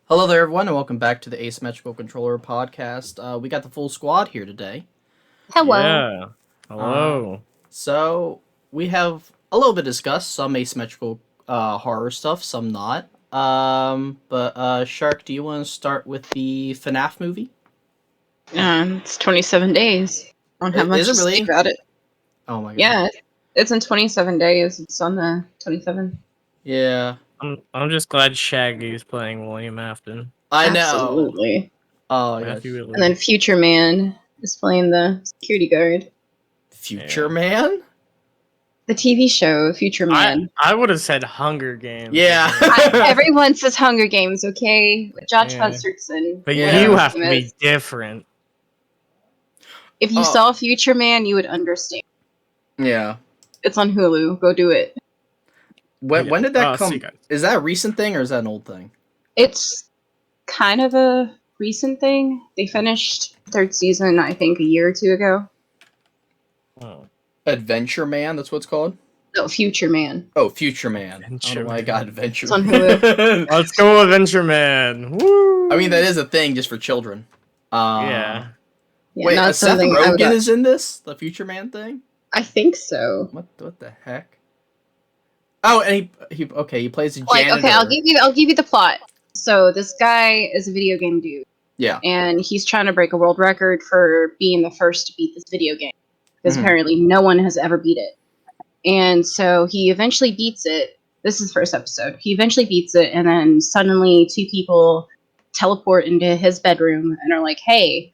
Hello there, everyone, and welcome back to the Asymmetrical Controller podcast. We got the full squad here today. Hello. Yeah. Uh, Hello. so we have a little bit discussed, some asymmetrical horror stuff, some not. But Shark, do you want to start with the FNAF movie? It's 27 days. I don't have much Is it to say really? about it. Oh my god. Yeah, it's in 27 days. It's on the 27th. Yeah, I'm just glad Shaggy's playing William Afton. I know. Absolutely. Oh my gosh. Matthew Whitler. And then Future Man is playing the security guard. Future Yeah. Man? The TV show, Future Man. I would have said Hunger Games. Yeah. Everyone says Hunger Games, okay? Josh Yeah. Hutcherson. But Yeah. you have to be different. If you Oh. saw Future Man, you would understand. Yeah. It's on Hulu. Go do it. When did that See come? you guys. Is that a recent thing or is that an old thing? It's kind of a recent thing. They finished third season, I think, a year or two ago. Oh. Adventure Man, that's what it's called? No, Future Man. Oh, Future Man. I don't Adventure know why I Man. got Adventure It's on Man. Let's go, Adventure Man. Woo! I mean, that is a thing just for children. Yeah. Yeah, Wait, not Seth something I would. Rogen is in this? The Future Man thing? I think so. What the heck? Oh, and he plays a Like, janitor. okay, I'll give you the plot. So this guy is a video game dude, Yeah. and he's trying to break a world record for being the first to beat this video game, because Mhm. apparently no one has ever beat it. And so he eventually beats it. This is the first episode. He eventually beats it, and then suddenly two people teleport into his bedroom and are like, "Hey,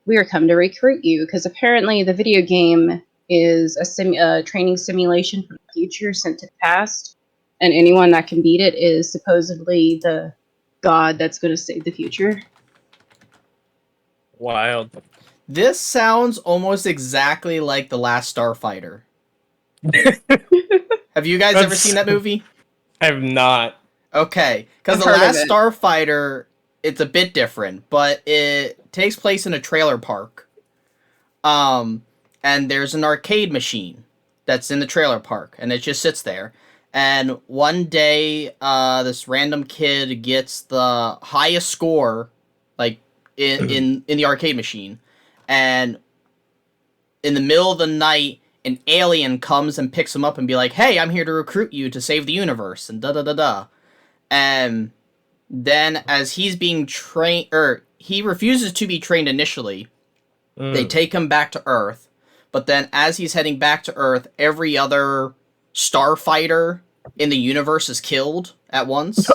we are come to recruit you," because apparently the video game is a training simulation from the future sent to the past, and anyone that can beat it is supposedly the god that's going to save the future. Wild. This sounds almost exactly like The Last Starfighter. Have you guys ever That's- seen that movie? I have not. Okay, because I've The heard of Last it. Starfighter, it's a bit different, but it takes place in a trailer park. And there's an arcade machine that's in the trailer park, and it just sits there. And one day, this random kid gets the highest score, like in the arcade machine, and in the middle of the night, an alien comes and picks him up and be like, "Hey, I'm here to recruit you to save the universe," and da da da da. And then, as he's being trained, or he refuses to be trained initially, they take him back to Earth. But then, as he's heading back to Earth, every other starfighter in the universe is killed at once.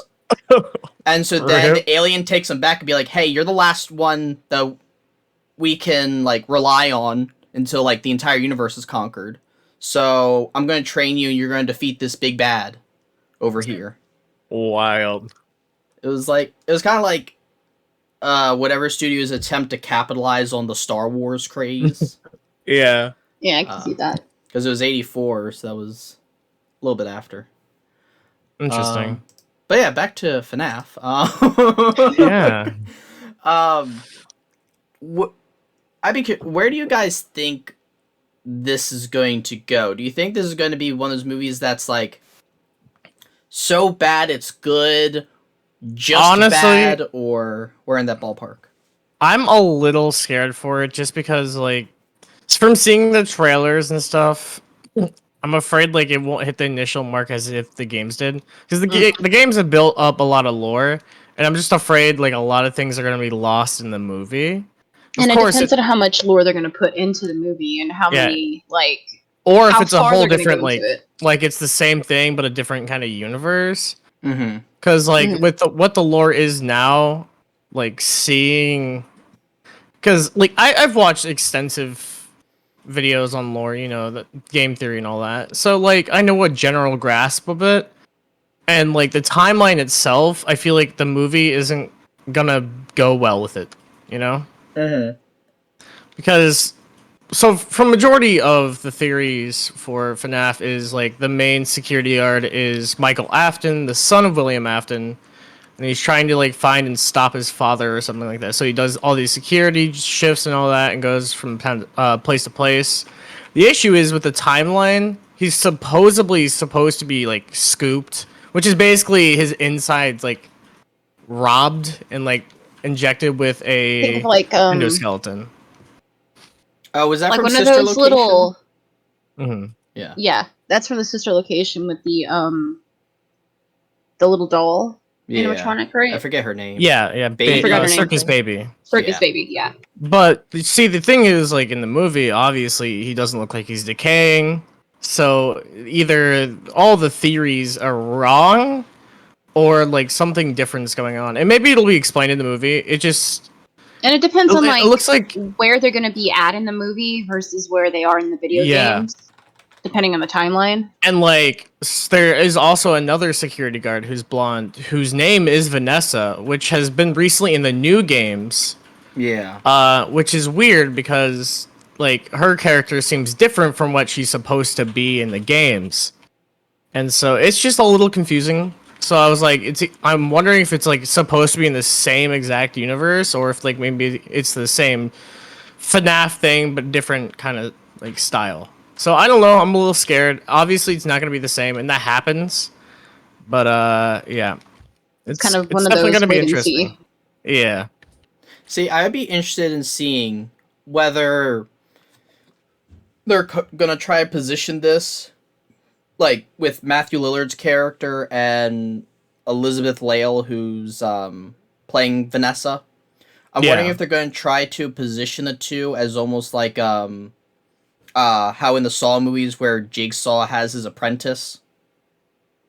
And so then Rip. the alien takes him back and be like, "Hey, you're the last one that we can like rely on until like the entire universe is conquered. So I'm going to train you, and you're going to defeat this big bad over here." Wild. It was kind of like whatever studios attempt to capitalize on the Star Wars craze. Yeah. Yeah, I can see that. Because it was 84, so that was a little bit after. Interesting. But yeah, back to FNAF. Yeah. Where do you guys think this is going to go? Do you think this is going to be one of those movies that's like so bad it's good, just Honestly, bad, or we're in that ballpark? I'm a little scared for it just because, like, from seeing the trailers and stuff, I'm afraid like it won't hit the initial mark as if the games did, because the games have built up a lot of lore, and I'm just afraid like a lot of things are gonna be lost in the movie. And Of it course, depends on how much lore they're going to put into the movie and how Yeah. many, like, or if how it's a far whole they're gonna different go like into it. like it's the same thing but a different kind of universe. Mm-hmm. Because like Mhm. with what the lore is now, like seeing, because like I've watched extensive videos on lore, you know, the game theory and all that. So like I know a general grasp of it, and like the timeline itself, I feel like the movie isn't gonna go well with it, you know, Mm-hmm. because so from majority of the theories for FNAF is like the main security guard is Michael Afton, the son of William Afton, and he's trying to like find and stop his father or something like that. So he does all these security shifts and all that, and goes from place to place. The issue is with the timeline. He's supposedly supposed to be like scooped, which is basically his insides like robbed and like injected with Think of a like endoskeleton. Oh, was that like from one of Sister those Location? little. Hmm. Yeah. Yeah, that's from the sister location with the little doll Yeah. animatronic, I right? forget her name. Yeah, Baby. I forgot her name. circus baby. Circus Yeah. baby. Yeah. But see, the thing is, like in the movie, obviously he doesn't look like he's decaying. So either all the theories are wrong, or like something different is going on, and maybe it'll be explained in the movie. It just And it depends on it looks like where they're going to be at in the movie versus where they are in the video games, depending on the timeline. and like there is also another security guard who's blonde, whose name is Vanessa, which has been recently in the new games. Yeah. Which is weird because like her character seems different from what she's supposed to be in the games, and so it's just a little confusing. So I was like, I'm wondering if it's like supposed to be in the same exact universe, or if like maybe it's the same FNAF thing but different kind of like style. So I don't know. I'm a little scared. Obviously, it's not gonna be the same, and that happens. But yeah, It's kind of one of definitely those gonna be wait and interesting. see. Yeah. See, I'd be interested in seeing whether they're gonna try to position this like with Matthew Lillard's character and Elizabeth Lale, who's playing Vanessa. I'm wondering Yeah. if they're going to try to position the two as almost like how in the Saw movies where Jigsaw has his apprentice.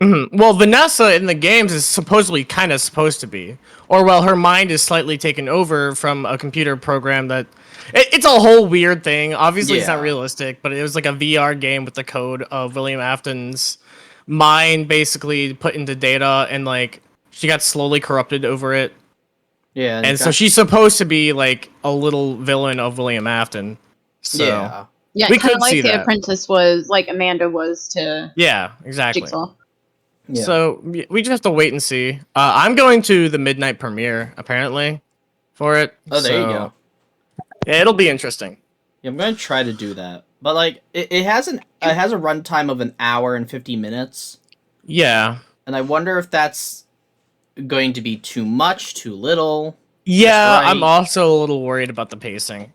Well, Vanessa in the games is supposedly kind of supposed to be, or well, her mind is slightly taken over from a computer program that. It's a whole weird thing. Obviously, it's not Yeah. realistic, but it was like a VR game with the code of William Afton's mind basically put into data, and like she got slowly corrupted over it, Yeah, and so she's supposed to be like a little villain of William Afton. So yeah. Yeah, we kind could of like see the that. apprentice was like Amanda was to Yeah, exactly. Jigsaw. Yeah. So we just have to wait and see. I'm going to the midnight premiere apparently for it. Oh, there you so, go. Yeah, it'll be interesting. Yeah, I'm gonna try to do that, but like it has a runtime of an hour and 50 minutes, Yeah. and I wonder if that's going to be too much, too little. Yeah, Just right. I'm also a little worried about the pacing.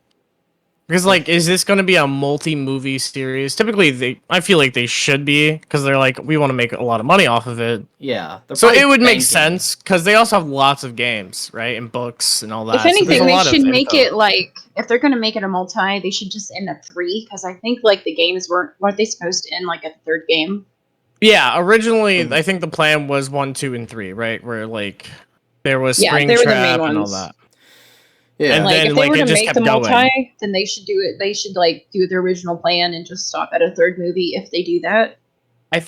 Because, like, is this going to be a multi-movie series? Typically, I feel like they should be, because they're like, we want to make a lot of money off of it. Yeah. So it would make banking. sense, because they also have lots of games, right? And books and all that. If anything, so they should should make it like if they're going to make it a multi, they should just end at 3 because I think like the games weren't they supposed to end like at the third game? Yeah, originally, I think the plan was 1, 2, and 3, right? Where, like, there was Springtrap they were the main and all ones. that. Yeah. And Like then, if they like, were it to just make kept the going. multi, then they should do it. They should like do the original plan and just stop at a third movie if they do that. I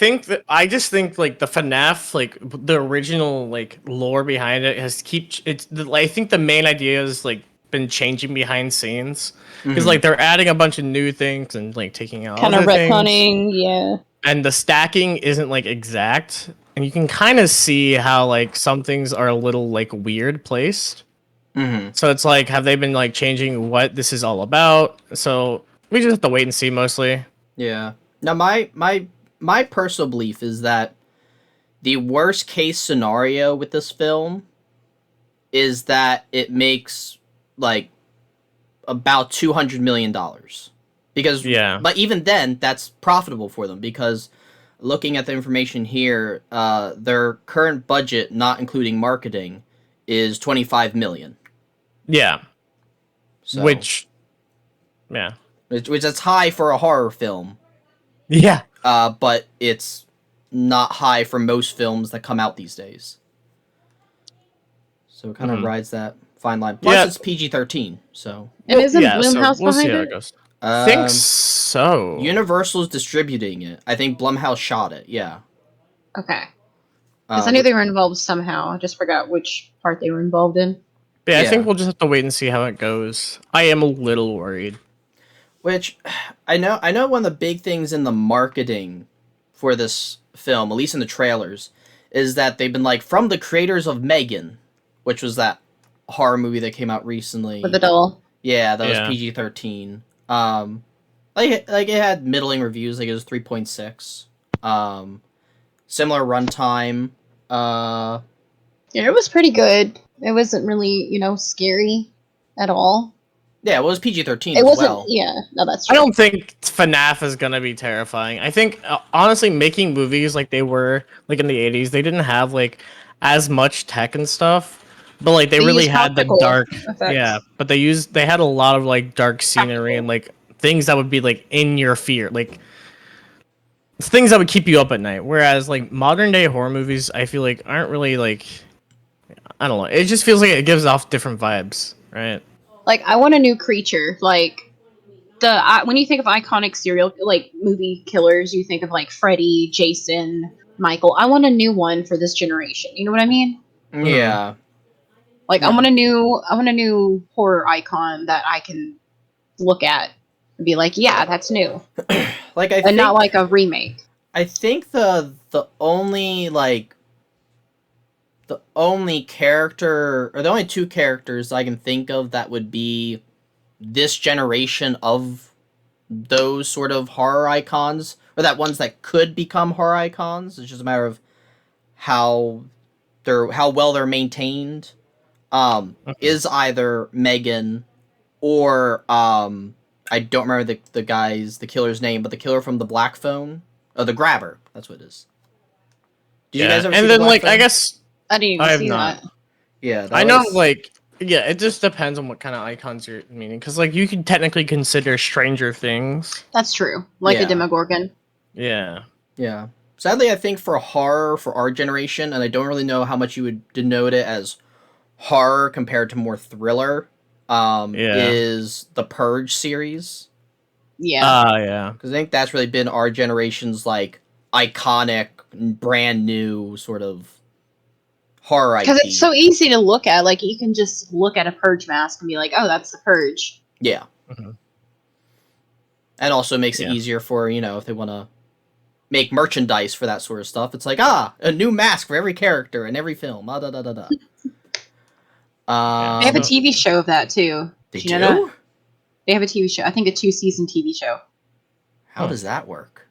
just think like the FNAF, like the original like lore behind it I think the main idea is like been changing behind scenes because like they're adding a bunch of new things and like taking out Kind of other things, retconning, yeah. and the stacking isn't like exact, and you can kind of see how like some things are a little like weird placed. So it's like, have they been like changing what this is all about? So we just have to wait and see mostly. Yeah. Now my personal belief is that the worst case scenario with this film is that it makes like about $200 million. Because Yeah. but even then that's profitable for them because looking at the information here, their current budget not including marketing is 25 million. Yeah. So, Which is high for a horror film. Yeah. But it's not high for most films that come out these days. So it kind of rides that fine line. Plus, it's PG-13, so. And isn't so Blumhouse we'll see behind how it? it goes. I think so. Universal's distributing it. I think Blumhouse shot it. Yeah. Okay. Because I knew they were involved somehow. I just forgot which part they were involved in. Yeah, I Yeah. think we'll just have to wait and see how it goes. I am a little worried. Which I know one of the big things in the marketing for this film, at least in the trailers, is that they've been like from the creators of Megan, which was that horror movie that came out recently. With the doll. Yeah, that Yeah. was PG-13. Like it had middling reviews, like it was 3.6. Similar runtime. Yeah, Yeah, it was pretty good. It wasn't really, scary at all. Yeah, well, it was PG-13 It as wasn't. well. Yeah, no, that's I true. don't think FNAF is gonna be terrifying. I think honestly, making movies like they were like in the '80s, they didn't have like as much tech and stuff, but like they They really use had the practical dark. Yeah, effects. but they had a lot of like dark scenery and Practical. like things that would be like in your fear, like things that would keep you up at night. Whereas like modern day horror movies, I feel like aren't really like, I don't know. It just feels like it gives off different vibes, right? Like, I want a new creature. Like when you think of iconic serial like movie killers, you think of like Freddy, Jason, Michael. I want a new one for this generation. You know what I mean? Yeah. Like, No. I want a new horror icon that I can look at and be like, yeah, that's new, Like and not like a remake. I think the only like the only character or the only two characters I can think of that would be this generation of those sort of horror icons, or that ones that could become horror icons. It's just a matter of how how well they're maintained. Is either Megan or I don't remember the killer's name, but the killer from the Black Phone, the Grabber. That's what it is. Did you Yeah, guys ever see and the then Black like I Phone? guess I didn't even I have see not. that. Yeah, that I know, was. like, yeah, it just depends on what kind of icons you're meaning. Because, like, you can technically consider Stranger Things. That's true. Like a Yeah. Demogorgon. Yeah. Yeah. Sadly, I think for horror for our generation, and I don't really know how much you would denote it as horror compared to more thriller, Yeah. is the Purge series. Yeah. Yeah. Because I think that's really been our generation's, like, iconic, brand new sort of horror Because IP. it's so easy to look at. Like, you can just look at a Purge mask and be like, oh, that's the Purge. Yeah. Mm-hmm. And also makes it Yeah. easier for, if they want to make merchandise for that sort of stuff. It's like, a new mask for every character in every film. Da da da da da. They have a So- TV show of that, too. They Did you know do? that? They have a TV show. I think a 2-season TV show. How does that work?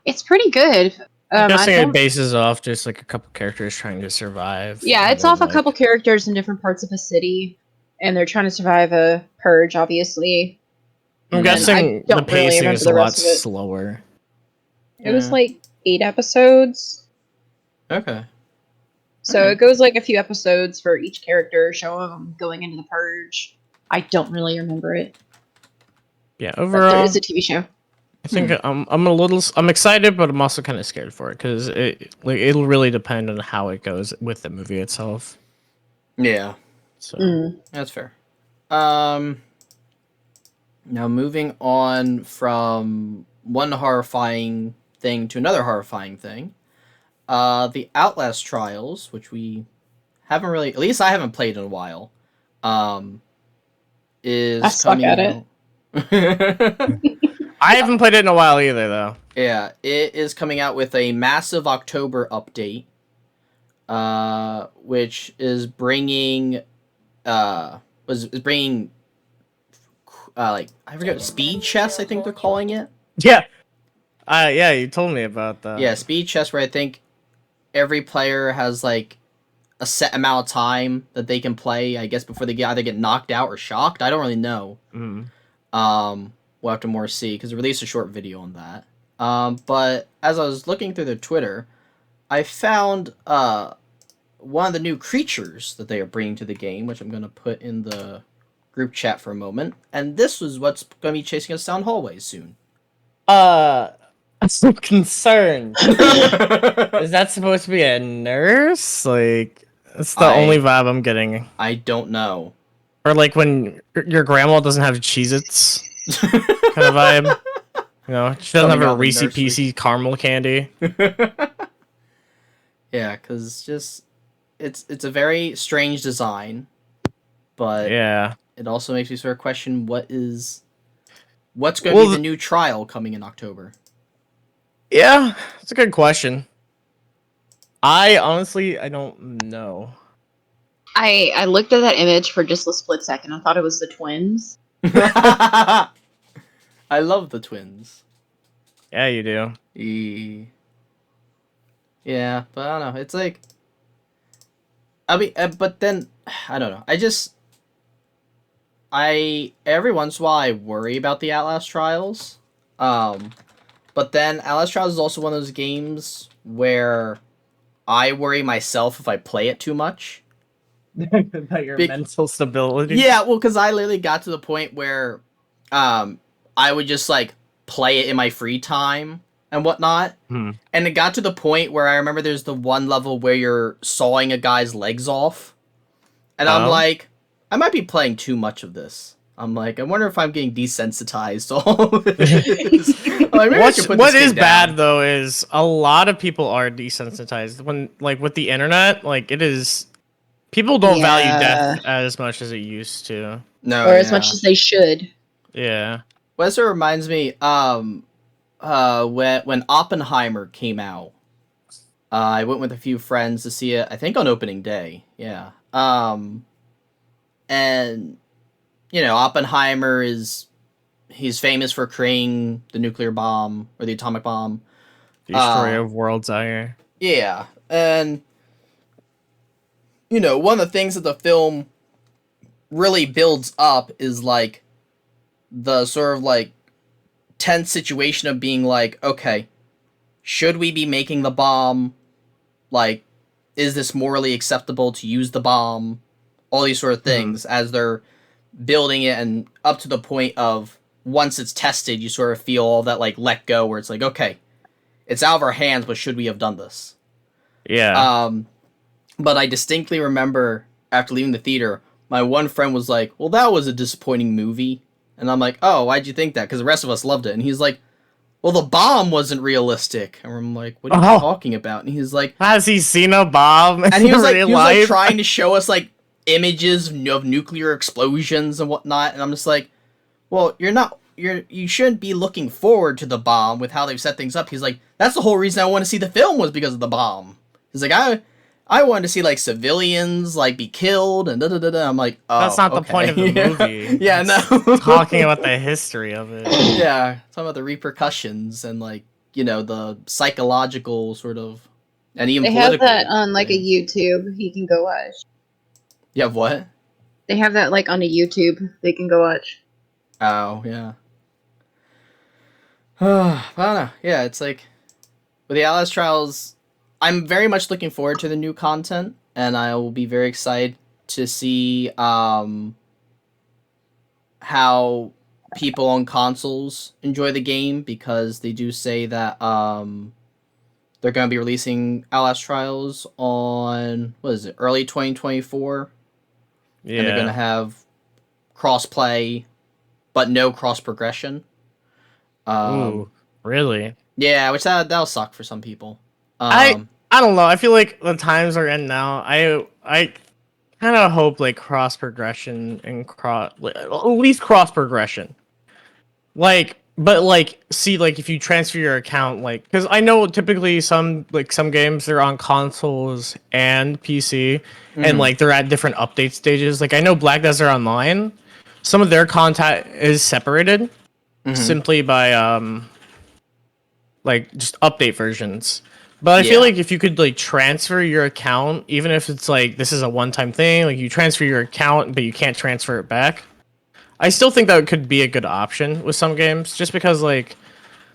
It's pretty good. I'm I guessing it don't. bases off just, like, a couple characters trying to survive. Yeah, it's and off then, a couple characters in different parts of a city, and they're trying to survive a purge, obviously. I'm And I guessing the don't really pacing remember is a the lot rest of it. slower. It was Yeah. like 8 episodes. Okay. So Alright. it goes like a few episodes for each character, showing them going into the purge. I don't really remember it, Yeah, but overall, there is a TV show. I think I'm excited, but I'm also kind of scared for it because it'll really depend on how it goes with the movie itself. Yeah, So that's fair. Now moving on from one horrifying thing to another horrifying thing. The Outlast Trials, which we haven't really, at least I haven't played in a while, is I suck coming at out. I haven't played it in a while either, though. Yeah, it is coming out with a massive October update, which is bringing, like, I forget, speed chess, I think they're calling it. Yeah, yeah, you told me about that. Yeah, speed chess, where I think every player has like a set amount of time that they can play, I guess, before they either get knocked out or shocked. I don't really know. We'll have to more see because they released a short video on that. But as I was looking through their Twitter, I found one of the new creatures that they are bringing to the game, which I'm gonna put in the group chat for a moment. And this was what's gonna be chasing us down hallways soon. I'm so concerned. Is that supposed to be a nurse? Like, that's the only vibe I'm getting. I don't know. Or like when your grandma doesn't have Cheez-Its kind of vibe. You know, she doesn't Coming have out a of the Reese nursery. Pieces caramel candy. Yeah, because just it's a very strange design, but Yeah. it also makes me sort of question what's going to Well, be the new trial coming in October. Yeah, it's a good question. I don't know. I looked at that image for just a split second. I thought it was the twins. I love the twins. Yeah, you do. Yeah, but I don't know. It's like I mean, but then I don't know. I every once in a while I worry about the Outlast Trials. Um, but then Outlast Trials is also one of those games where I worry myself if I play it too much. About your mental stability. Yeah, well, because I literally got to the point where, I would just like play it in my free time and whatnot. And it got to the point where I remember there's the one level where you're sawing a guy's legs off. And I'm like, I might be playing too much of this. I'm like, I wonder if I'm getting desensitized to all of this. Like, what is bad though is a lot of people are desensitized when, like, with the internet, like it is. People don't value death as much as it used to. No, or as much as they should. Yeah. Well, this reminds me, when Oppenheimer came out, I went with a few friends to see it. I think on opening day. Yeah. And you know, Oppenheimer he's famous for creating the nuclear bomb or the atomic bomb. Destroyer of worlds out here. Yeah, and you know, one of the things that the film really builds up is like the sort of like tense situation of being like, okay, should we be making the bomb? Like, is this morally acceptable to use the bomb? All these sort of things as they're building it, and up to the point of once it's tested, you sort of feel all that like let go, where it's like, okay, it's out of our hands, but should we have done this? Yeah. But I distinctly remember after leaving the theater, my one friend was like, well, that was a disappointing movie. And I'm like, oh, why'd you think that? Because the rest of us loved it. And he's like, well, the bomb wasn't realistic. And I'm like, what are you talking about? And he's like, has he seen a bomb? And he was like trying to show us like images of nuclear explosions and whatnot. And I'm just like, well, you shouldn't be looking forward to the bomb with how they've set things up. He's like, that's the whole reason I want to see the film was because of the bomb. He's like, I wanted to see like civilians like be killed and da da da da. I'm like, oh, that's not the point of the movie. Yeah, no. Talking about the history of it. Yeah, talking about the repercussions and like, you know, the psychological sort of, and even they political. They have that on like a YouTube. You can go watch. You have what? They have that like on a YouTube. They can go watch. Oh yeah. I don't know. Yeah, it's like with the Outlast Trials, I'm very much looking forward to the new content, and I will be very excited to see how people on consoles enjoy the game, because they do say that they're going to be releasing Outlast Trials on, what is it, early 2024? Yeah. And they're going to have cross-play, but no cross-progression. Ooh, really? Yeah, which that'll suck for some people. I don't know. I feel like the times are in now. I kind of hope like cross progression and at least cross progression. Like, but like, see, like if you transfer your account, like, because I know typically some games they're on consoles and PC, and like they're at different update stages. Like I know Black Desert Online, some of their content is separated simply by like just update versions. But I feel like if you could like transfer your account, even if it's like this is a one-time thing, like you transfer your account but you can't transfer it back, I still think that could be a good option with some games, just because like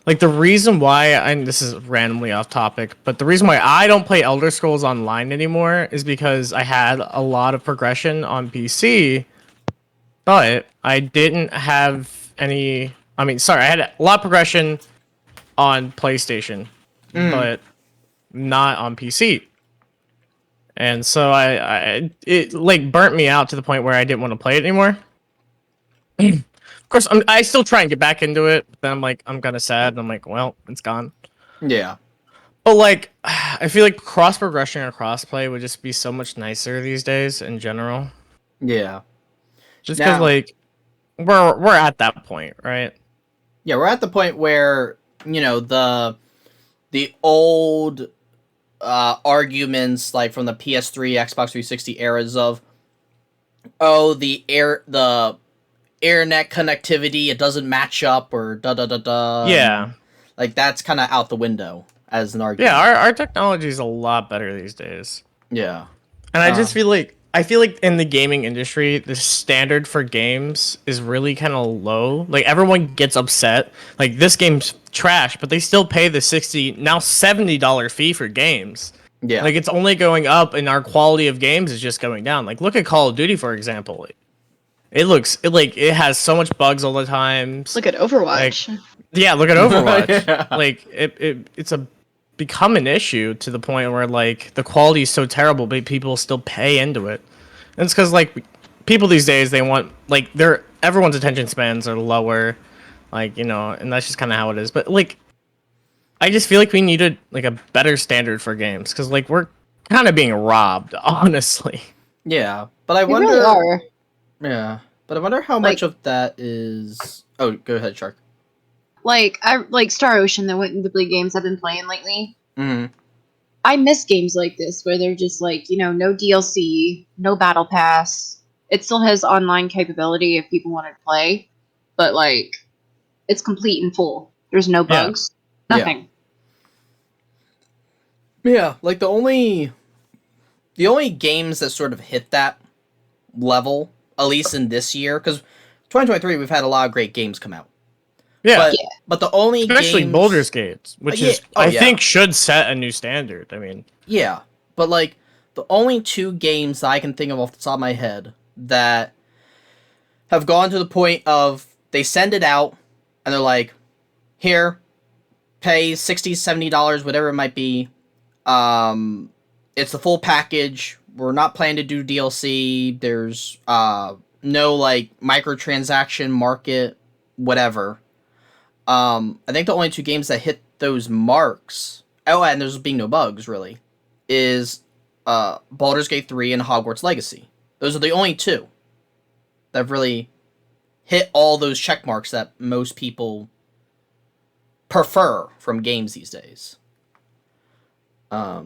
the reason why this is randomly off topic, but the reason why I don't play Elder Scrolls Online anymore is because I had a lot of progression on PC, but I didn't have any. I mean, sorry, I had a lot of progression on PlayStation, but not on PC. And so it like burnt me out to the point where I didn't want to play it anymore. Of course, I still try and get back into it, but then I'm like, I'm kind of sad, and I'm like, well, it's gone. Yeah. But like, I feel like cross progression or crossplay would just be so much nicer these days in general. Yeah. Just because like we're at that point, right? Yeah, we're at the point where, you know, the old arguments like from the PS3, Xbox 360 eras of, oh, the internet connectivity, it doesn't match up, or da da da da. Yeah. Like that's kind of out the window as an argument. Yeah, our technology is a lot better these days. Yeah. And I just feel like in the gaming industry, the standard for games is really kind of low. Like everyone gets upset. Like this game's trash, but they still pay the now $70 fee for games. Yeah. Like it's only going up, and our quality of games is just going down. Like look at Call of Duty for example. It has so much bugs all the time. Look at Overwatch. Like, yeah, look at Overwatch. Yeah. Like it's become an issue to the point where like the quality is so terrible, but people still pay into it. And it's because like people these days they want like everyone's attention spans are lower, like and that's just kind of how it is. But like I just feel like we needed like a better standard for games because like we're kind of being robbed, honestly. Yeah, but I We wonder. really are. Yeah, but I wonder how much of that is. Oh, go ahead, Shark. Like I like Star Ocean, the Wibbly games I've been playing lately. Mm-hmm. I miss games like this where they're just like, no DLC, no battle pass. It still has online capability if people want to play, but like it's complete and full. There's no bugs. Yeah. Nothing. Yeah, like the only games that sort of hit that level, at least in this year, because 2023 we've had a lot of great games come out. Yeah. But the only Especially games, Baldur's Gate, which Yeah. is I think should set a new standard. I mean, yeah, but like the only two games that I can think of off the top of my head that have gone to the point of they send it out and they're like, here, pay $60, $70, whatever it might be. It's the full package. We're not planning to do DLC. There's no like microtransaction market, whatever. I think the only two games that hit those marks, and there's being no bugs really, is Baldur's Gate 3 and Hogwarts Legacy. Those are the only two that have really hit all those check marks that most people prefer from games these days. I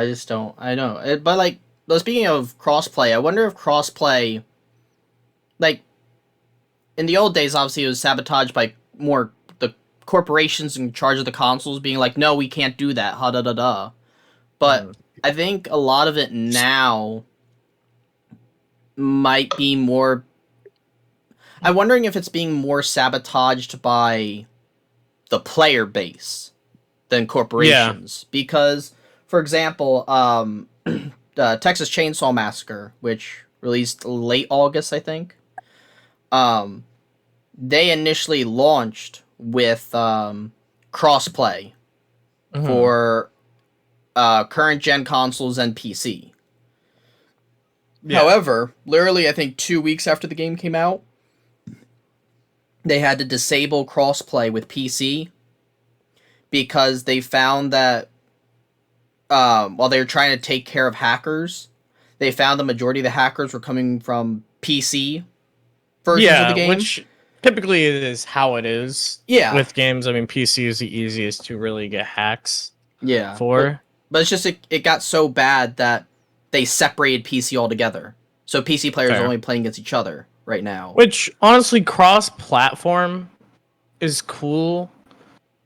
just don't. I know, but like, speaking of crossplay, I wonder if crossplay, like, in the old days, obviously it was sabotaged by more the corporations in charge of the consoles being like, no, we can't do that, ha da da da. But I think a lot of it now might be more. I'm wondering if it's being more sabotaged by the player base than corporations. Yeah. Because, for example, the Texas Chainsaw Massacre, which released late August, I think, they initially launched with crossplay for current gen consoles and PC. Yeah. However, literally, I think 2 weeks after the game came out, they had to disable crossplay with PC because they found that while they were trying to take care of hackers, they found the majority of the hackers were coming from PC versions of the game. Which typically is how it is with games. I mean, PC is the easiest to really get hacks for. But it's just it got so bad that they separated PC altogether. So PC players are only playing against each other right now. Which, honestly, cross-platform is cool.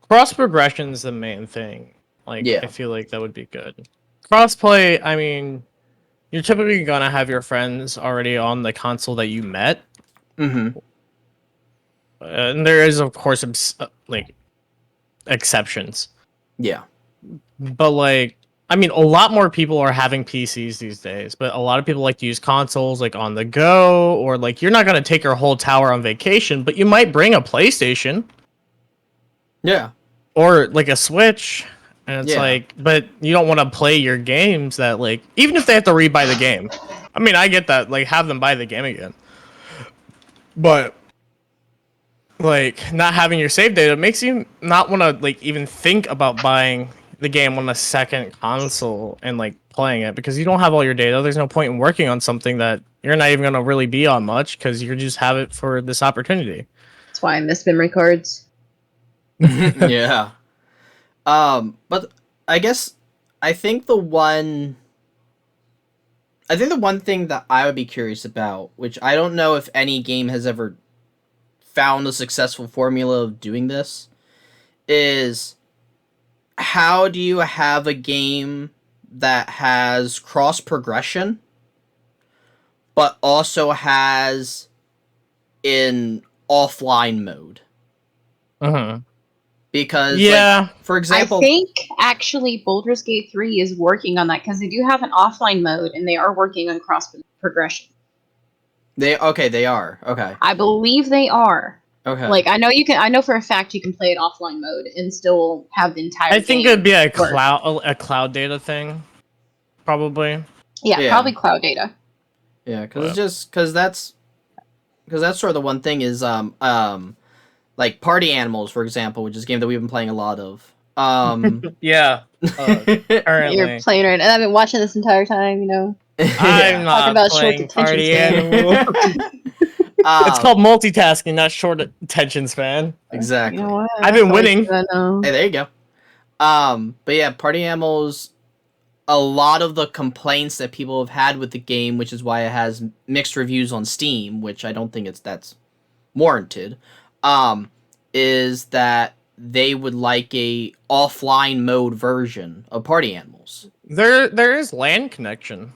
Cross-progression is the main thing. Like, I feel like that would be good. Crossplay, I mean, you're typically going to have your friends already on the console that you met. Mm-hmm. And there is, of course, like, exceptions. Yeah. But, like, I mean, a lot more people are having PCs these days, but a lot of people like to use consoles, like, on the go, or, like, you're not going to take your whole tower on vacation, but you might bring a PlayStation. Yeah. Or, like, a Switch. And it's like, but you don't want to play your games that, like, even if they have to rebuy the game. I mean, I get that, like, have them buy the game again. But, like, not having your save data makes you not want to, like, even think about buying the game on a second console and, like, playing it because you don't have all your data. There's no point in working on something that you're not even going to really be on much because you just have it for this opportunity. That's why I miss memory cards. Yeah. But I guess I think the one thing that I would be curious about, which I don't know if any game has ever found a successful formula of doing this, is how do you have a game that has cross progression, but also has in offline mode. Because, Yeah. like, for example, I think actually Baldur's Gate 3 is working on that because they do have an offline mode and they are working on cross progression. they are. Okay. I believe they are. Okay. Like I know for a fact you can play it offline mode and still have the entire I think game it'd be a work. cloud data thing, probably. Yeah, Yeah. probably cloud data. Yeah, because that's sort of the one thing is like Party Animals, for example, which is a game that we've been playing a lot of. Yeah. Currently, You're playing right, and I've been watching this entire time. I'm Yeah. not Talking about short playing attention Party span. Animal. It's called multitasking, not short attention span. Exactly. You know what? I've been winning. Hey, there you go. But yeah, Party Animals. A lot of the complaints that people have had with the game, which is why it has mixed reviews on Steam, which I don't think that's warranted, is that they would like a offline mode version of Party Animals. There is LAN connection.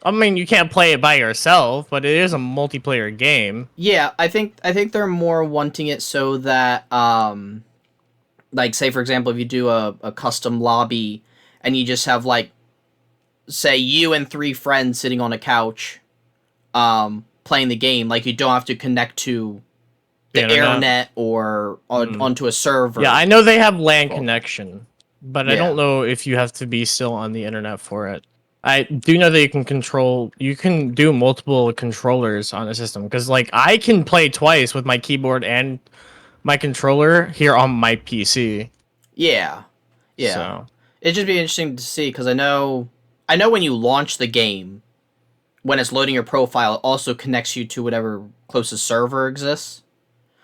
I mean, you can't play it by yourself, but it is a multiplayer game. Yeah, I think they're more wanting it so that, like, say, for example, if you do a custom lobby and you just have, like, say, you and 3 friends sitting on a couch playing the game, like, you don't have to connect to the internet or onto a server. Yeah, I know they have LAN connection, but I Yeah. don't know if you have to be still on the internet for it. I do know that you can do multiple controllers on a system, because like I can play twice with my keyboard and my controller here on my PC. Yeah. So. It'd just be interesting to see, because I know when you launch the game, when it's loading your profile, it also connects you to whatever closest server exists.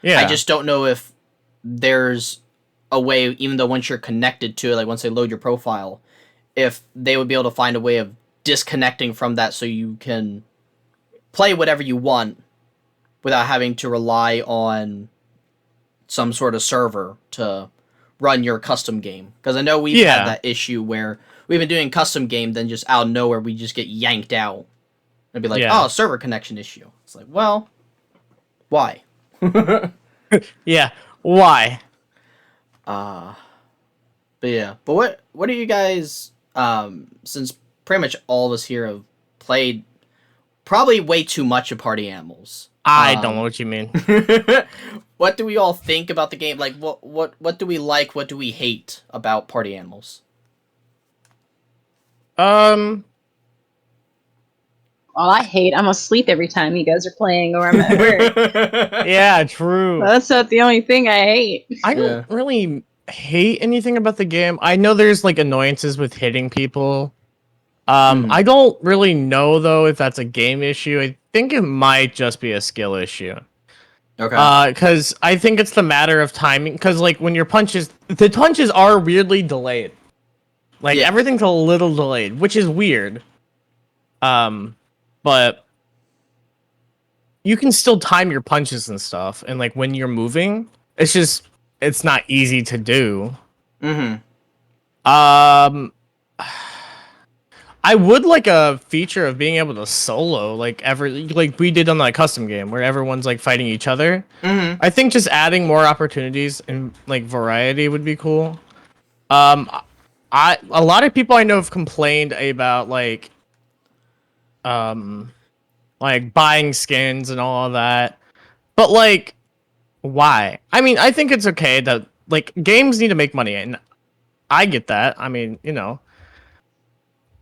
Yeah. I just don't know if there's a way, even though once you're connected to it, like once they load your profile, if they would be able to find a way of disconnecting from that so you can play whatever you want without having to rely on some sort of server to run your custom game. Because I know we've had that issue where we've been doing custom game, then just out of nowhere we just get yanked out. And be like, oh, server connection issue. It's like, well, why? Yeah, why? But yeah. But what are you guys, since pretty much all of us here have played probably way too much of Party Animals. I don't know what you mean. What do we all think about the game? Like, what do we like? What do we hate about Party Animals? All I hate, I'm asleep every time you guys are playing or I'm at work. Yeah, true. That's not the only thing I hate. I don't really hate anything about the game. I know there's like annoyances with hitting people. I don't really know though if that's a game issue. I think it might just be a skill issue. Okay. Because I think it's the matter of timing. Because like when the punches are weirdly delayed. Like everything's a little delayed, which is weird. But you can still time your punches and stuff, and like when you're moving, it's not easy to do. I would like a feature of being able to solo like we did on that custom game where everyone's like fighting each other. I think just adding more opportunities and like variety would be cool. A lot of people I know have complained about like buying skins and all of that. But like, why? I mean, I think it's okay that like games need to make money, and I get that. I mean, you know,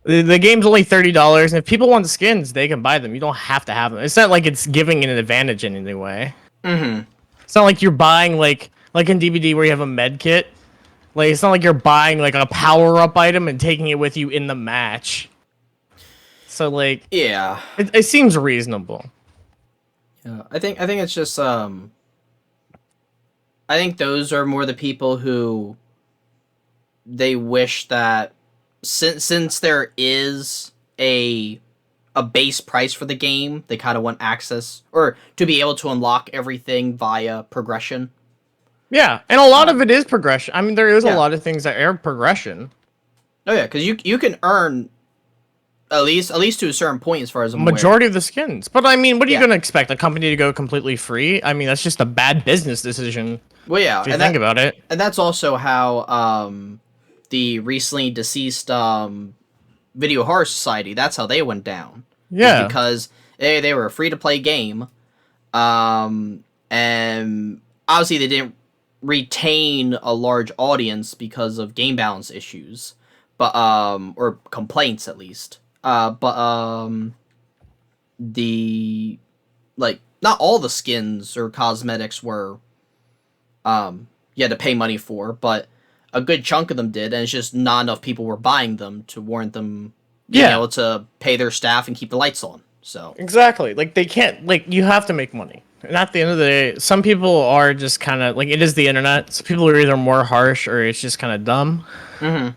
the game's only $30, and if people want the skins, they can buy them. You don't have to have them. It's not like it's giving an advantage in any way. It's not like you're buying like in DVD where you have a med kit. Like it's not like you're buying like a power up item and taking it with you in the match. So like, yeah, it seems reasonable. Yeah, I think it's just I think those are more the people who they wish that since there is a base price for the game, they kind of want access or to be able to unlock everything via progression. Yeah, and a lot of it is progression. I mean, there is a lot of things that are progression. Oh yeah, because you can earn at least to a certain point as far as I'm aware. Majority of the skins. But I mean, what are you Yeah. going to expect? A company to go completely free? I mean, that's just a bad business decision. Well, yeah, If you think about it. and that's also how the recently deceased Video Horror Society, that's how they went down. Is Yeah. because they were a free to play game, and obviously they didn't retain a large audience because of game balance issues, but or complaints at least. But the like not all the skins or cosmetics were you had to pay money for, but a good chunk of them did, and it's just not enough people were buying them to warrant them being able to pay their staff and keep the lights on. So Exactly. Like, they can't, like, you have to make money. And at the end of the day, some people are just kind of, like, it is the internet. So people are either more harsh or it's just kind of dumb. mm-hmm.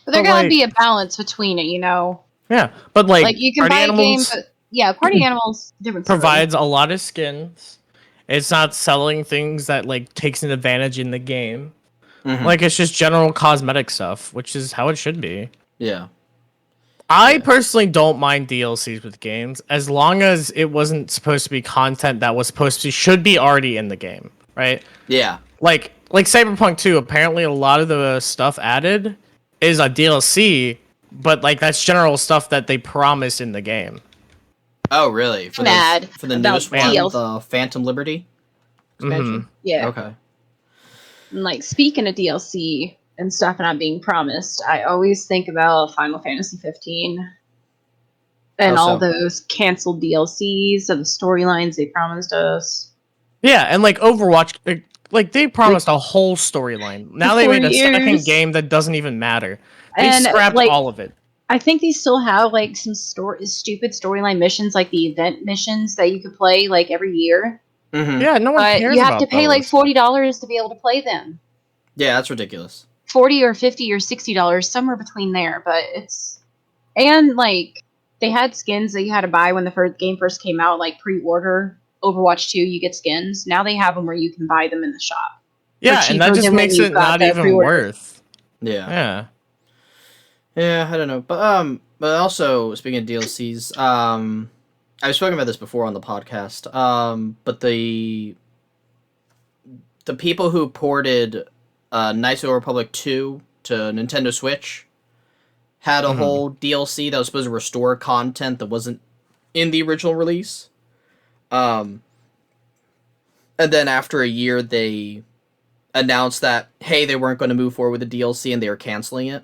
But there But, gotta like- be a balance between it, you know. Yeah. But, like Like you can Party buy a game, Animals but yeah, Party Animals different story. provides a lot of skins. It's not selling things that, like, takes an advantage in the game. Mm-hmm. Like, it's just general cosmetic stuff, which is how it should be. Yeah. I personally don't mind DLCs with games as long as it wasn't supposed to be content that was supposed to should be already in the game, right? Yeah. Like Cyberpunk 2, apparently a lot of the stuff added is a DLC, but like that's general stuff that they promised in the game. Oh, really? For Mad for the about newest one, DLC. the Phantom Liberty expansion. Yeah. Okay. And like speaking of DLC and stuff not being promised, I always think about Final Fantasy 15 and How all so? those canceled DLCs of the storylines they promised us. Yeah, and like Overwatch, like they promised a whole storyline. Now they For made a second years. game that doesn't even matter. They And, scrapped like, all of it. I think they still have like some stupid storyline missions, like the event missions that you could play like every year. Mm-hmm. Yeah, no one But cares you have about to pay like those. $40 to be able to play them. Yeah, that's ridiculous. 40 or 50 or $60, somewhere between there. But it's and like they had skins that you had to buy when the game first came out, like pre-order Overwatch 2, you get skins. Now they have them where you can buy them in the shop. Yeah, and that cheaper just than when makes you it got not the even pre-order. worth. Yeah. Yeah. Yeah, I don't know. But also speaking of DLCs, I've spoken about this before on the podcast. But the people who ported Knights of the Republic 2 to Nintendo Switch had a whole DLC that was supposed to restore content that wasn't in the original release. And then after a year, they announced that, hey, they weren't going to move forward with the DLC and they were canceling it.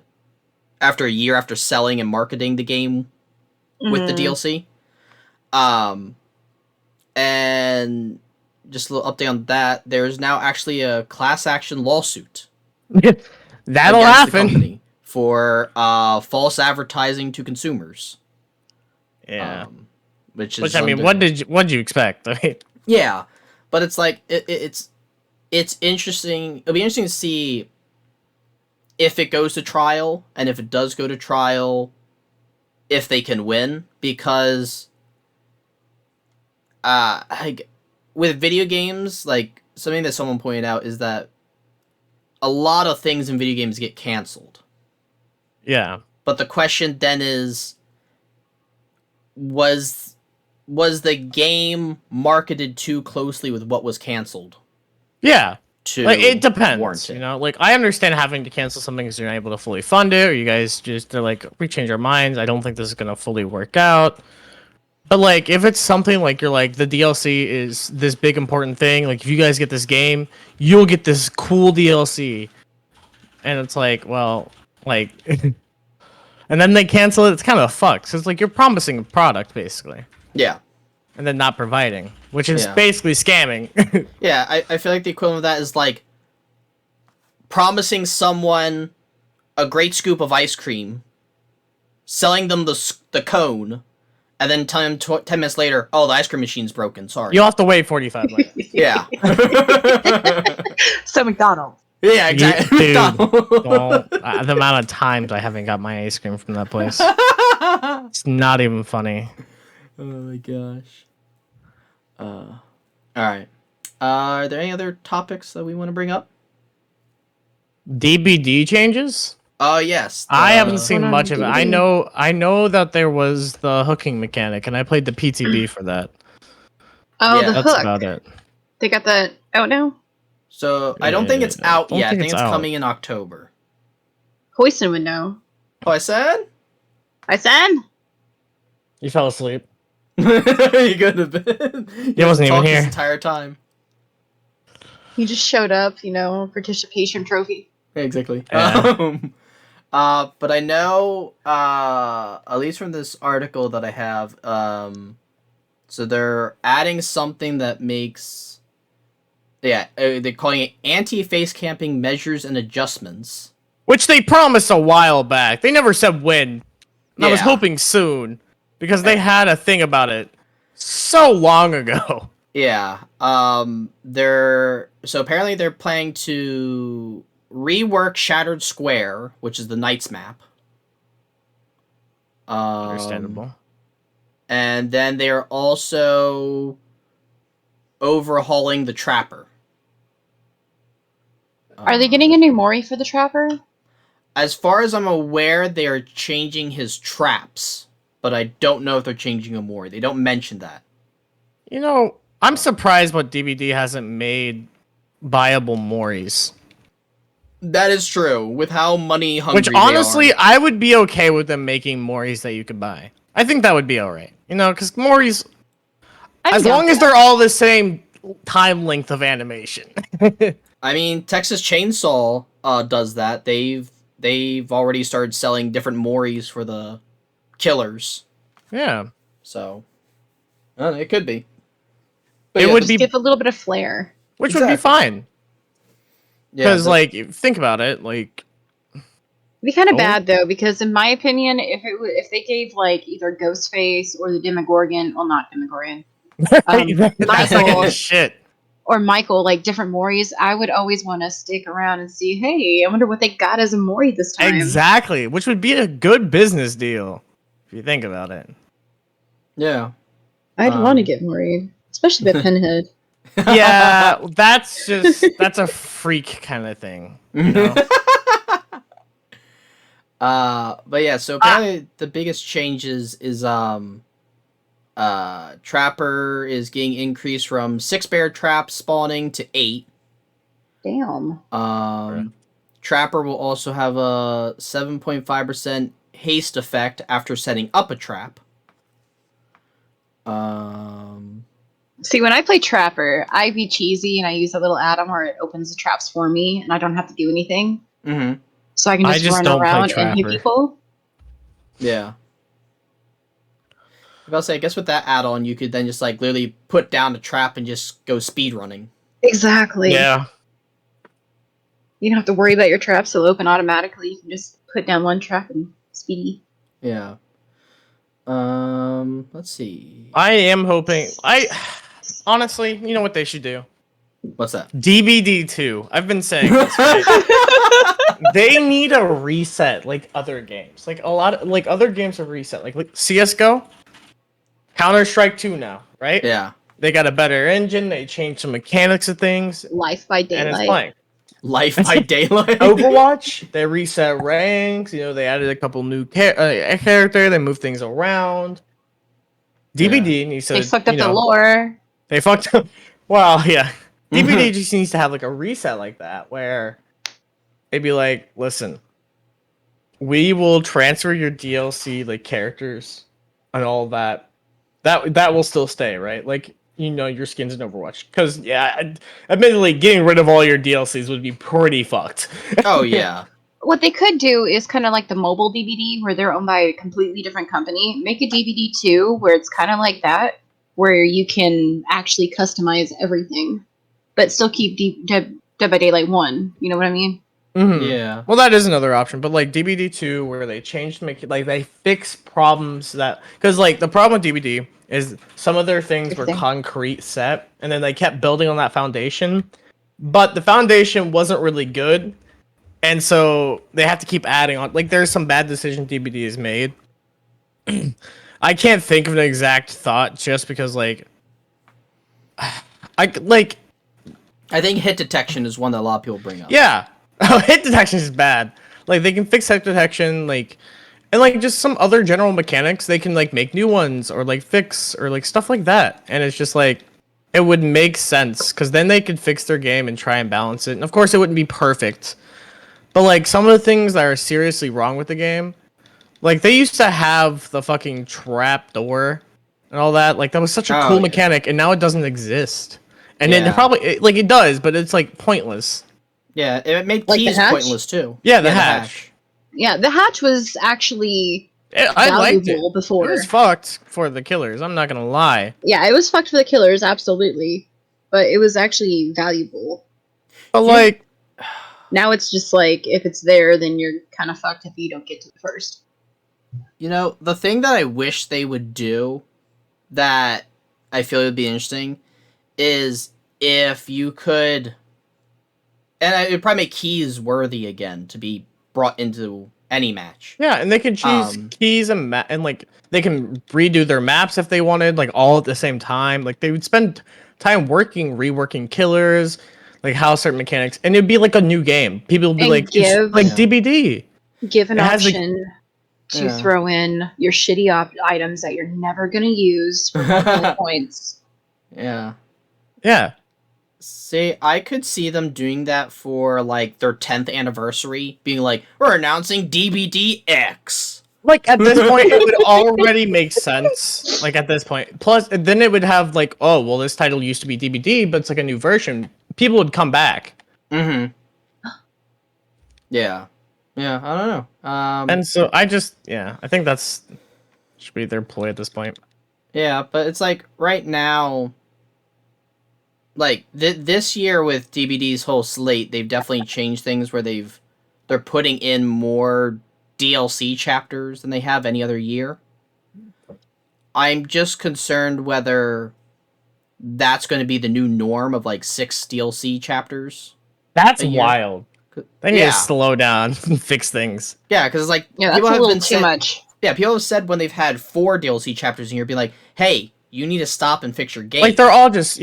After a year after selling and marketing the game with the DLC. And just a little update on that, there's now actually a class action lawsuit That'll against the happen. company for false advertising to consumers. Yeah. Which is Which, I mean, under- what did you expect? I mean, Yeah, but it's like it's interesting. It'll be interesting to see if it goes to trial, and if it does go to trial, if they can win, because like with video games, like something that someone pointed out is that a lot of things in video games get canceled. yeah. But the question then is, was the game marketed too closely with what was canceled? Yeah. To Like, it depends, warrant it? you know? Like, I understand having to cancel something because you're not able to fully fund it, or you guys they're like, we change our minds, I don't think this is going to fully work out. But, like, if it's something like you're like, the DLC is this big important thing, like, if you guys get this game, you'll get this cool DLC. And it's like, well, like... and then they cancel it, it's kind of fucked. So it's like, you're promising a product, basically. Yeah. And then not providing, which is Yeah. basically scamming. Yeah, I feel like the equivalent of that is like promising someone a great scoop of ice cream, selling them the cone, and then telling them 10 minutes later, oh, the ice cream machine's broken, sorry. You'll have to wait 45 minutes. Yeah. So McDonald's. Yeah, exactly. Dude, McDonald's. well, the amount of times I haven't got my ice cream from that place. It's not even funny. Oh my gosh. Alright. Are there any other topics that we want to bring up? DBD changes? Oh yes, I haven't One seen on much of it. DVD. I know that there was the hooking mechanic, and I played the PTB for that. Oh, Yeah. the That's hook. about it. They got that out now. So I don't think it's I out don't yet. I think think it's it's out. coming in October. Hoiston would know. Oh, I said. I said. You fell asleep. You could have been. You wasn't even talked here. this entire time. He just showed up, participation trophy. Exactly. Yeah. But I know, at least from this article that I have, so they're adding something that makes, they're calling it anti-face camping measures and adjustments. Which they promised a while back. They never said when. And I was Yeah. hoping soon, because they had a thing about it so long ago. Yeah. So apparently they're planning to rework Shattered Square, which is the Knights map. Understandable. And then they are also overhauling the Trapper. Are they getting a new Mori for the Trapper? As far as I'm aware, they are changing his traps, but I don't know if they're changing him more. They don't mention that. You know, I'm surprised what DVD hasn't made viable Moris. That is true, with how money hungry Which they honestly, are. I would be okay with them making Moris that you could buy. I think that would be alright. You know, because Moris, as long as they're all the same time length of animation. I mean, Texas Chainsaw does that. They've already started selling different Moris for the killers. Yeah. So, I don't know, it could be. It would be, Give a little bit of flair. which would be fine. Yeah, Because, like, think about it, like... It'd be kind of Oh. bad though, because in my opinion, if they gave like either Ghostface or the Demogorgon, well, not Demogorgon, Michael shit. or Michael, like different Moris, I would always want to stick around and see, hey, I wonder what they got as a Mori this time. Exactly, which would be a good business deal, if you think about it. yeah. I'd want to get Mori, especially that Pinhead. Yeah, that's a freak kind of thing, you know? But yeah, so apparently the biggest changes is Trapper is getting increased from 6 bear traps spawning to 8. Damn. Trapper will also have a 7.5% haste effect after setting up a trap. See, when I play Trapper, I be cheesy and I use a little add-on where it opens the traps for me, and I don't have to do anything. Mm-hmm. So I can I just just run don't play around and hit Trapper. people. Yeah. I'll say, I guess with that add-on, you could then just like literally put down a trap and just go speed running. Exactly. Yeah. You don't have to worry about your traps; they'll open automatically. You can just put down one trap and speedy. Yeah. Let's see. I am hoping... Honestly, you know what they should do? What's that? DBD 2. I've been saying this, right? They need a reset like other games. Like other games have reset. Like CS:GO, Counter-Strike 2 now, right? Yeah. They got a better engine, they changed some mechanics of things, Life by and it's Daylight. playing. Life by Daylight. Overwatch, they reset ranks, they added a couple new character, they moved things around. DBD needs to, They fucked up the lore. They fucked up. Well, yeah. DBD just needs to have like a reset like that where they'd be like, listen, we will transfer your DLC like characters and all that. That will still stay, right? Like, your skins in Overwatch. Because, yeah, admittedly, getting rid of all your DLCs would be pretty fucked. Oh, yeah. What they could do is kind of like the mobile DVD, where they're owned by a completely different company. Make a DVD 2 where it's kind of like that, where you can actually customize everything, but still keep Dead by Daylight 1. You know what I mean? Mm-hmm. Yeah. Well, that is another option, but like DBD 2, where they changed, they fix problems because like the problem with DBD is some of their things were concrete set, and then they kept building on that foundation, but the foundation wasn't really good, and so they have to keep adding on. Like, there's some bad decisions DBD has made. I can't think of an exact thought just because I think hit detection is one that a lot of people bring up. Yeah. Hit detection is bad. Like they can fix head detection, like, and like just some other general mechanics. They can like make new ones or like fix or like stuff like that. And it's just like it would make sense because then they could fix their game and try and balance it. And of course, it wouldn't be perfect, but like some of the things that are seriously wrong with the game, like they used to have the fucking trap door and all that. Like that was such a Oh, cool yeah. mechanic, and now it doesn't exist. And Yeah. it probably like it does, but it's like pointless. Yeah, it made Like the keys hatch? pointless too. Yeah, the hatch. Yeah, the hatch was actually I liked it. valuable It before. was fucked for the killers. I'm not gonna lie. Yeah, it was fucked for the killers, absolutely. But it was actually valuable. But You- like, Now it's just like, if it's there, then you're kind of fucked if you don't get to it first. You know, the thing that I wish they would do that I feel would be interesting is if you could, and it would probably make keys worthy again to be brought into any match. yeah, and they can choose keys and and like they can redo their maps if they wanted, like all at the same time. Like they would spend time reworking killers, like how certain mechanics, and it'd be like a new game. People would be And like, it's give- like Yeah. DBD. Give an It has, like- option to Yeah. throw in your shitty items that you're never going to use for multiple points. Yeah. Yeah, See, I could see them doing that for like their 10th anniversary, being like, we're announcing DBD X. like at this point, it would already make sense. Like at this point, plus then it would have like, oh well, this title used to be DBD, but it's like a new version. People would come back. Mm-hmm. Yeah. Yeah, I don't know. And so I think that's should be their ploy at this point. Yeah, but it's like right now, like this year with DBD's whole slate, they've definitely changed things where they're putting in more DLC chapters than they have any other year. I'm just concerned whether that's going to be the new norm of like 6 DLC chapters. That's a year. wild. They need Yeah. to slow down and fix things. Yeah, because it's like Yeah, that's people a have little been too said- much. Yeah, people have said when they've had 4 DLC chapters in here, be like, "Hey, you need to stop and fix your game." Like they're all just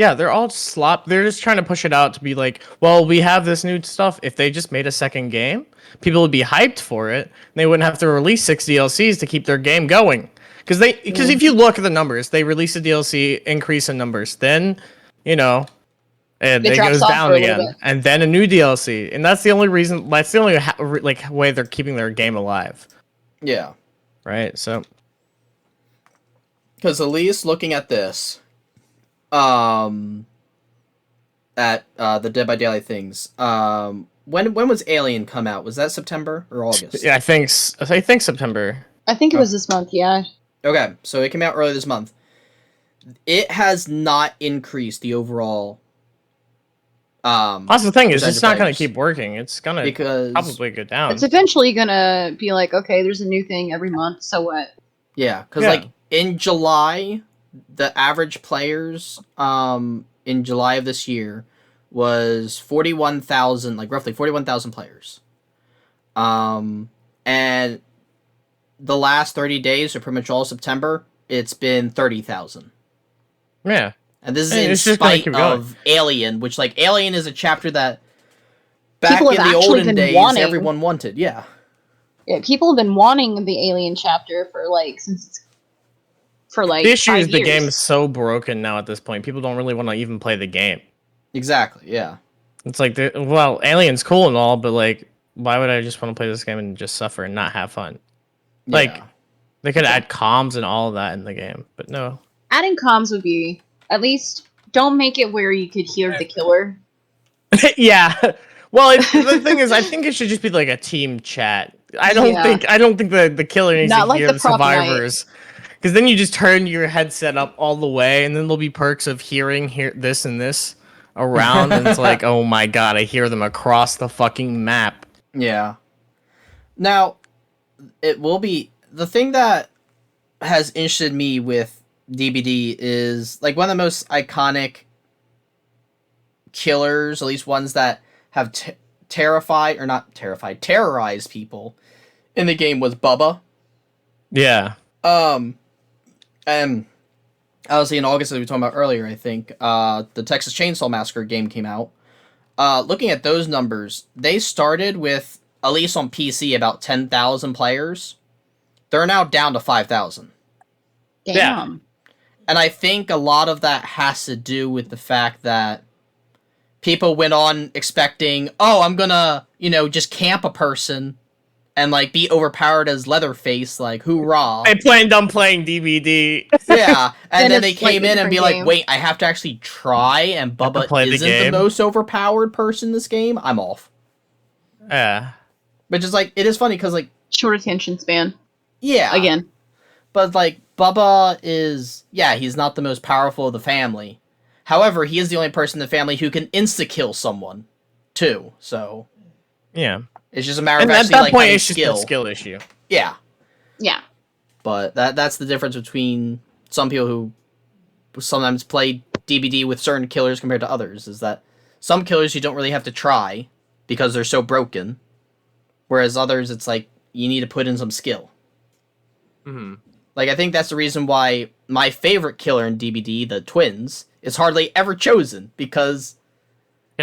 slop. They're just trying to push it out to be like, well, we have this new stuff. If they just made a second game, people would be hyped for it. And they wouldn't have to release 6 DLCs to keep their game going. Because if you look at the numbers, they release a DLC, increase in numbers, then and It it drops goes off down for a little again, bit. and then a new DLC, and that's the only reason. That's the only way they're keeping their game alive, Yeah. right? So Because at least looking at this, at the Dead by Daylight things, when was Alien come out? Was that September or August? yeah, I think September. I think it was this month, yeah. Okay, so it came out early this month. It has not increased the overall. That's the thing, is percentage it's of not going players. to keep working. It's going to Because probably go down. It's eventually gonna be like, okay, there's a new thing every month, so what? yeah, because Yeah. like in July, the average players in July of this year was 41,000, like roughly 41,000 players. And the last 30 days, or pretty much all of September, it's been 30,000. Yeah. And this is Hey, in it's just gonna spite keep going. of Alien, which like Alien is a chapter that back People in have the actually olden been days wanting. everyone wanted. Yeah. Yeah, people have been wanting the Alien chapter for The issue 5 is the years. game is so broken now at this point. People don't really want to even play the game. Exactly. Yeah. It's like, well, Alien's cool and all, but like, why would I just want to play this game and just suffer and not have fun? Like, Yeah. they could add comms and all of that in the game, but no. Adding comms would be, at least, don't make it where you could hear the killer. Yeah. Well, the thing is, I think it should just be like a team chat. I don't Yeah. think the killer needs Not to like hear the the prop night. survivors. Because then you just turn your headset up all the way, and then there'll be perks of hearing this and this around, and it's like, oh my god, I hear them across the fucking map. Yeah. Now, it will be the thing that has interested me with DBD is like one of the most iconic killers, at least ones that have terrorized people in the game was Bubba. Yeah. And obviously in August, as we were talking about earlier, I think, the Texas Chainsaw Massacre game came out. Looking at those numbers, they started with at least on PC, about 10,000 players. They're now down to 5,000. Damn. Yeah. And I think a lot of that has to do with the fact that people went on expecting, oh, I'm gonna, just camp a person and, like, be overpowered as Leatherface, like, hoorah. I planned on playing DVD. Yeah, and then they it's, like, came a in and be different like, game. wait, I have to actually try, and Bubba play the isn't the game? most overpowered person in this game. I'm off. Yeah. But just, like, it is funny, because, like, Short attention span. yeah. Again. But, like, Bubba is, he's not the most powerful of the family. However, he is the only person in the family who can insta-kill someone, too. So, Yeah. it's just a matter And of at actually, that like, point, having it's just a skill issue. Yeah. Yeah. But that's the difference between some people who sometimes play DBD with certain killers compared to others, is that some killers you don't really have to try because they're so broken, whereas others it's like you need to put in some skill. Mm-hmm. Like, I think that's the reason why my favorite killer in DBD, the twins, is hardly ever chosen, because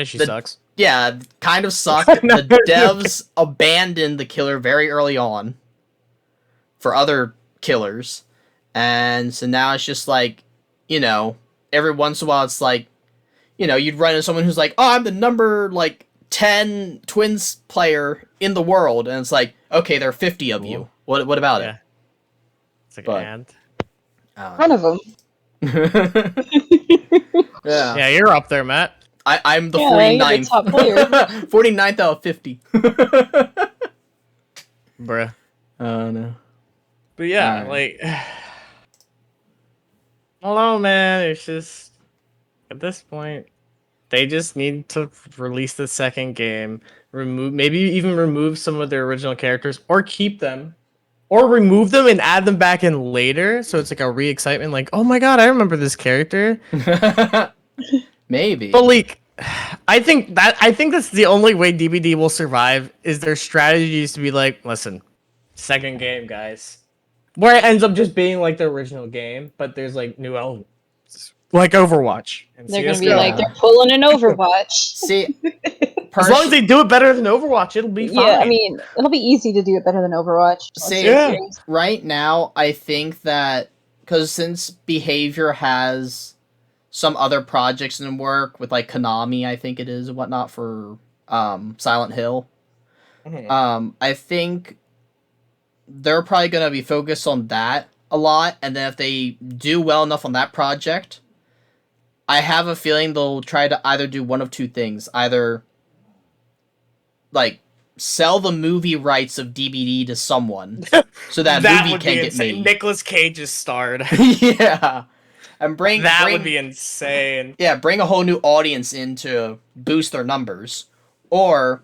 She sucks. yeah, kind of suck. The devs abandoned the killer very early on for other killers, and so now it's just like, every once in a while it's like, you'd run into someone who's like, oh, I'm the number, like, 10 twins player in the world, and it's like, okay, there are 50 of you. What about it? It's like But- an One of them. Yeah. Yeah, you're up there, Matt. I'm the Yeah, you're the 49th. top player. 49th out of 50. Bruh. Oh, no. But yeah, Alright. like, I don't know, man. It's just, at this point, they just need to release the second game, maybe even remove some of their original characters, or keep them, or remove them and add them back in later, so it's like a re-excitement, like, oh my god, I remember this character. Maybe. But like, I think that's the only way DBD will survive, is their strategies to be like, listen, second game, guys. Where it ends up just being like the original game, but there's like new elements. Like Overwatch. And They're gonna be CS:GO. like, they're pulling an Overwatch. See, As long as they do it better than Overwatch, it'll be fine. Yeah, I mean, it'll be easy to do it better than Overwatch. See, Yeah. right now, I think that, because since Behavior has some other projects in work with, like, Konami, I think it is, and whatnot, for Silent Hill, I think they're probably going to be focused on that a lot, and then if they do well enough on that project, I have a feeling they'll try to either do one of two things. Either, like, sell the movie rights of DBD to someone, so that movie would can be get insane. made. Nicolas Cage is starred. Yeah. And bring would be insane. Yeah, bring a whole new audience in to boost their numbers. Or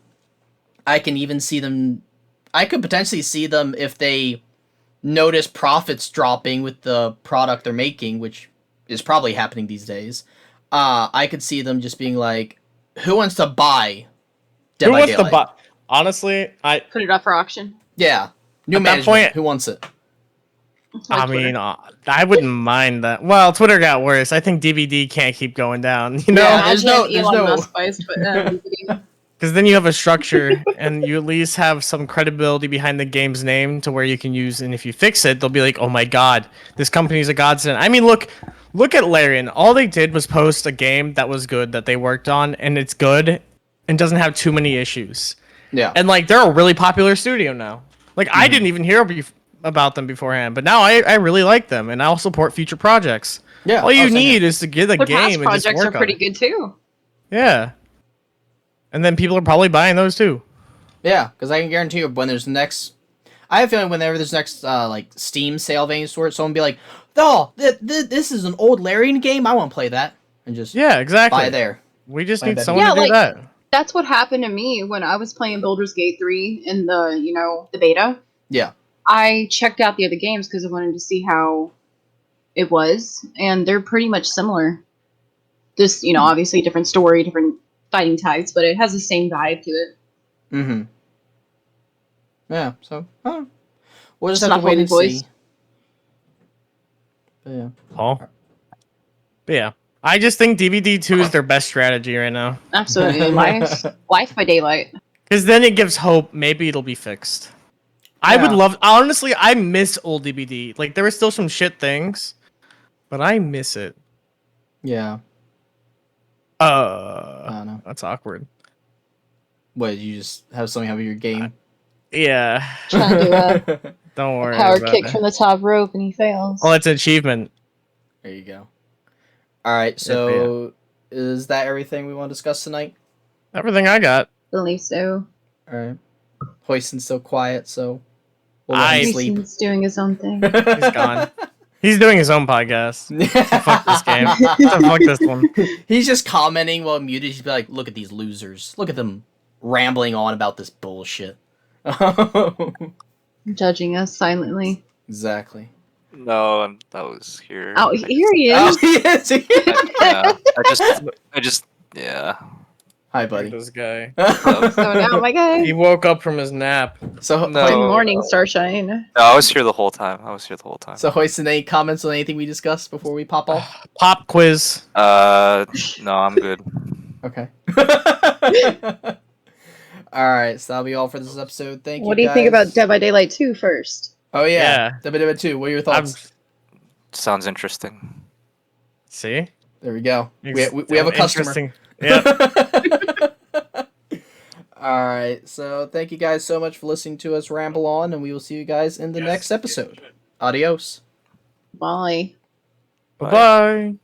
I can even see them, I could potentially see them, if they notice profits dropping with the product they're making, which is probably happening these days. I could see them just being like, who wants to buy Dead Who by wants to Daylight? buy? Honestly, Put it up for auction. Yeah. New At that management. point- Who wants it? I mean, I wouldn't mind that. Well, Twitter got worse. I think DVD can't keep going down. You know, Yeah, there's no- Imagine Elon Musk buys DVD. because then you have a structure, and you at least have some credibility behind the game's name to where you can use. And if you fix it, they'll be like, "Oh my god, this company's a godsend." I mean, look at Larian. All they did was post a game that was good that they worked on, and it's good, and doesn't have too many issues. Yeah. And like, they're a really popular studio now. Like, I didn't even hear about them beforehand, but now I really like them, and I'll support future projects. Yeah. All you same here. need is to get a Their past game and just projects are work on pretty it. good too. Yeah. And then people are probably buying those too. Yeah, because I can guarantee you when there's next... I have a feeling whenever there's next, like, Steam sale of any sort, someone will be like, oh, this is an old Larian game, I want to play that. And just Yeah, exactly. buy there. We just Buy need that. someone Yeah, to do like- that. That's what happened to me when I was playing Baldur's Gate 3 in the beta. Yeah. I checked out the other games because I wanted to see how it was, and they're pretty much similar. Just, obviously different story, different fighting types, but it has the same vibe to it. Mm-hmm. Yeah, so, we'll just It's have to not wait and Golden Voice. see. But yeah. Paul. But yeah. I just think DVD 2 is their best strategy right now. Absolutely. Life by Daylight. Because then it gives hope. Maybe it'll be fixed. I would Yeah. love. Honestly, I miss old DBD. Like there were still some shit things, but I miss it. Yeah. I don't know. That's awkward. What, you just have something happen in your game? Yeah. Trying to Don't worry power about kick it. from the top rope and he fails. Well, it's an achievement. There you go. All right, so is that everything we want to discuss tonight? Everything I got. believe so. All right. Hoyston's still quiet, so we'll let him sleep. He's doing his own thing. He's gone. He's doing his own podcast. Fuck this game. Fuck this one. He's just commenting while muted. He's be like, "Look at these losers. Look at them rambling on about this bullshit." Judging us silently. Exactly. No, that was here. Oh, here he is. Oh, he is. Yeah, I just, yeah. Hi, Look buddy. at this guy. So now, my guy. He woke up from his nap. So, No. Good morning, Starshine. No, I was here the whole time. so Hoyston, any comments on anything we discussed before we pop off? Pop quiz. No, I'm good. Okay. All right, so that'll be all for this episode. Thank you. What do you think guys. about Dead by Daylight 2 first? Oh yeah, Yeah. Dabba 2. What are your thoughts? Sounds interesting. See? There we go. We have a customer. Interesting. Yeah. All right, so thank you guys so much for listening to us ramble on, and we will see you guys in the next episode. Adios. Bye. Bye-bye.